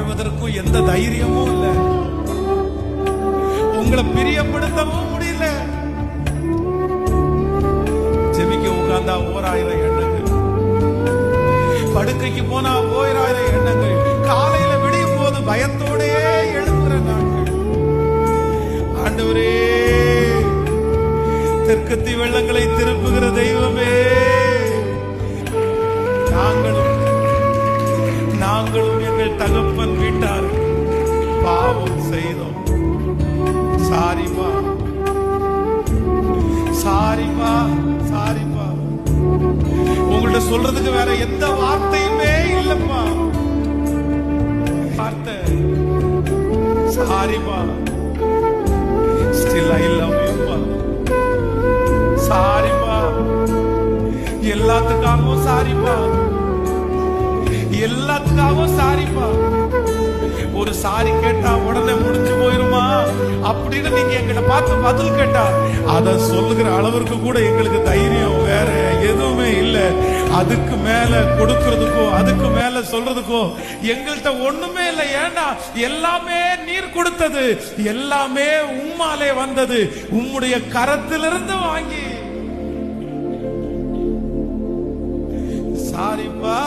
வாழ்வதற்கும் எந்த தைரியமும் இல்ல, உங்களை பிரியப்படுத்தவும் முடியல. ஜெபிக்க உட்கார்ந்தா 1000 எண்ணங்கள், படுக்கைக்கு போனா 1000 எண்ணங்கள், காலையில விடியும் போது பயத்தோடே எழுதுற நாட்கள். ஆண்டவரே, தெற்கத்தி வெள்ளங்களை திருப்புகிற தெய்வமே, நாங்களும் எங்கள் தகப்பன் வீட்டார் பாவம் செய்தோம். சாரிப்பா, சாரிப்பா, சாரிப்பா. உங்கள்ட்ட சொல்றதுக்கு வேற எந்த வார்த்தையுமே இல்லப்பா. வார்த்தை சாரிப்பா. Still I love you பா. சாரிப்பா, எல்லாத்துக்காகவும் சாரிப்பா, எல்லாத்துக்காகவும் சாரிப்பா. ஒரு சாரி கேட்டா உடனே முடிஞ்சு போயிருமா அப்படின்னு நீங்க எங்கிட்ட பார்த்து பதில் கேட்டா அத சொல்லுகிற அளவிற்கு கூட எங்களுக்கு தைரியம் வேற எதுவுமே இல்ல. அதுக்கு மேல கொடுக்கறதுக்கோ அதுக்கு மேல சொல்றதுக்கோ எங்கள்கிட்ட ஒண்ணுமே இல்லை. ஏன்னா எல்லாமே நீர் கொடுத்தது, எல்லாமே உம்மாலே வந்தது, உம்முடைய கரத்திலிருந்து வாங்கி. சாரிப்பா.